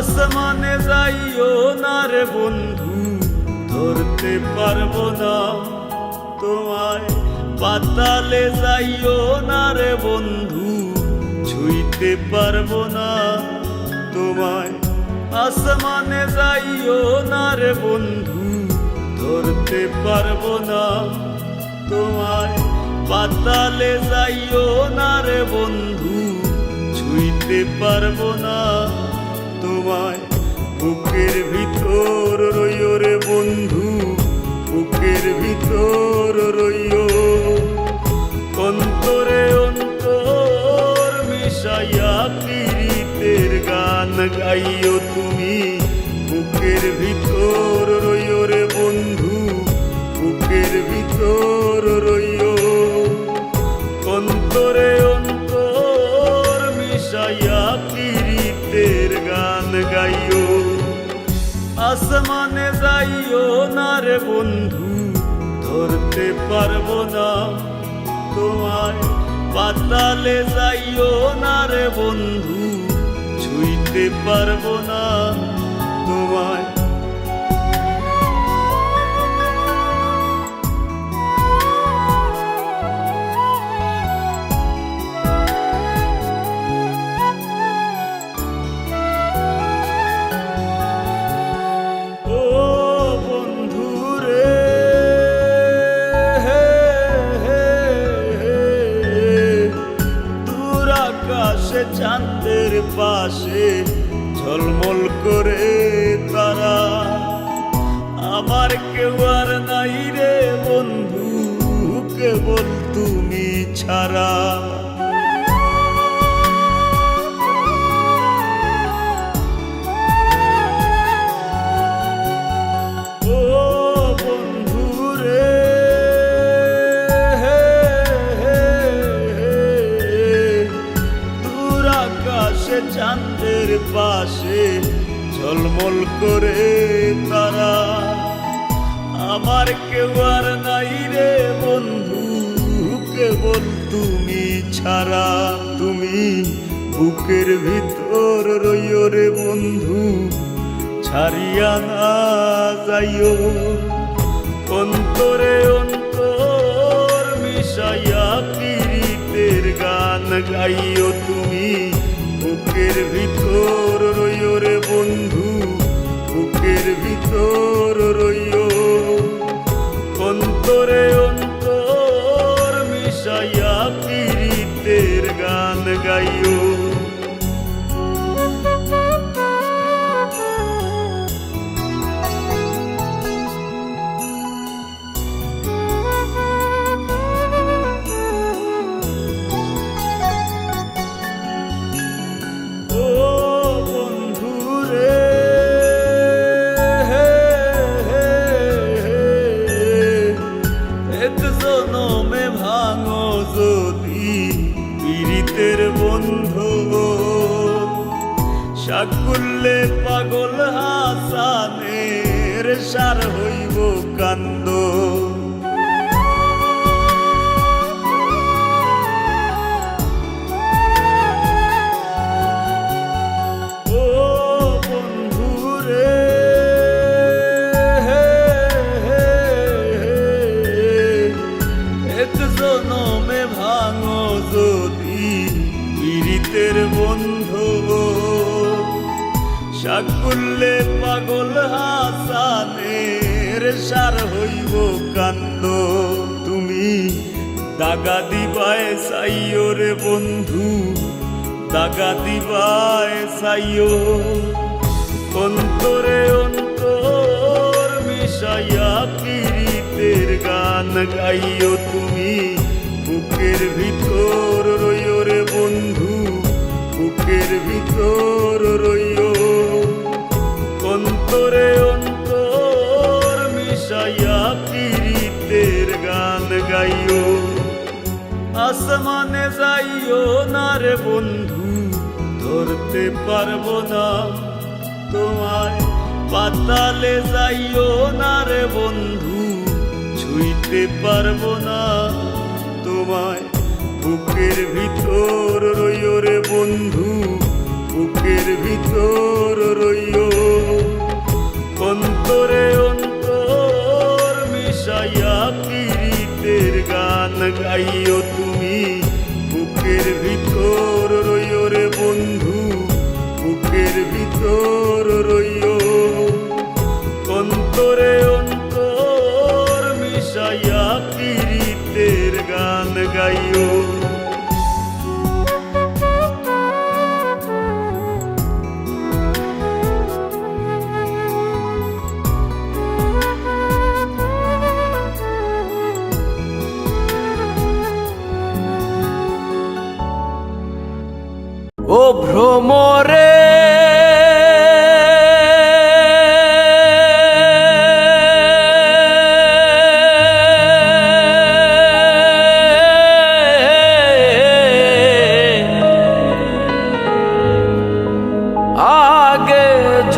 আসমানে যাইও না রে বন্ধু, ধরতে পারবো না তোমায়। পাতালে যাইও না রে বন্ধু, ছুঁইতে পারবো না তোমায়। আসমানে যাইও না রে বন্ধু, ধরতে পারবো না তোমায়। পাতালে যাইও না রে বন্ধু, ছুঁইতে পারবো না তোমায়। বুকের ভিতর রইও রে বন্ধু, বুকের ভিতর রইও। অন্তরে অন্তর মিশাইয়া পীড়িতের গান গাইও তুমি। বুকের ভিতর রইও রে বন্ধু, বুকের ভিতর রইও। অন্তরে অন্তর মিশাইয়া পীড়িতের গান গাইও। আসমানে যাইও না রে বন্ধু, ধরতে পারবো না তোমায়। পাতালে যাইও না রে বন্ধু, ছুঁইতে পারবো না তোমায়। চাঁদের পাশে ঝলমল করে তারা, আমার কেউ আর নাই রে বন্ধু, কেবল তুমি ছাড়া। ও বন্ধু রে, চাঁদের পাশে ঝলমল করে তারা, আমার কেউ আর নাই রে বন্ধু, কেবল তুমি ছাড়া। তুমি বুকের ভিতর রইও রে বন্ধু, ছাড়িয়া না যাইও। অন্তরে অন্তর মিশাইয়া পীড়িতের গান গাইও তুমি। বুকের ভিতর রইও রে বন্ধু, বুকের ভিতর রইও। অন্তরে অন্তর মিশাইয়া পীড়িতের গান গাইও। ভাঙো যদি পীড়িতের বন্ধু, সাকুল্যে পাগল হাসানের সার হইব কান্দ। ভাঙো যদি পীড়িতের বন্ধু, সাকুল্যে পাগল হাসানের সার হইব কান্দ। তুমি দাগা দিবায় চাইও রে বন্ধু, দাগা দিবায় চাইও। অন্তরে অন্তর মিশাইয়া পীড়িতের গান গাইও তুমি। বুকের ভিতর রইও রে বন্ধু, বুকের ভিতর রইও। অন্তরে অন্তর মিশাইয়া পীড়িতের গান গাইও। আসমানে যাইও না রে বন্ধু, ধরতে পারবো না তোমায়। পাতালে যাইও না রে বন্ধু, ছুঁইতে পারবো না তোমায়। বুকের ভিতর রইও রে বন্ধু, বুকের ভিতর রইও, অন্তরে অন্তর মিশাইয়া পীড়িতের গান গাইও তুমি। বুকের ভিতর রইও রে বন্ধু, বুকের ভিতর রইও, অন্তরে অন্তর মিশাইয়া পীড়িতের গান গাইও। ও ভ্রমরে আগে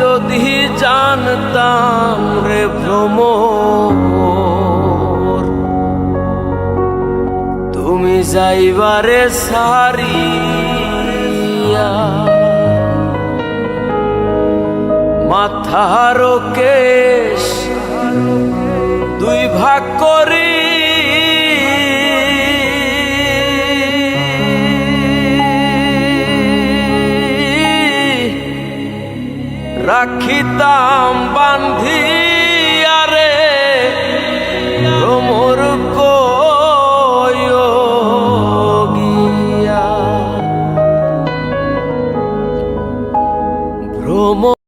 যদি জানতাম রে ভ্রমর, তুমি যাইবারে সারি মাথার কেশ দুই ভাগ করি রাখিতাম বান্ধিয়া রে ভ্রমর গিয়া ভ্রমর।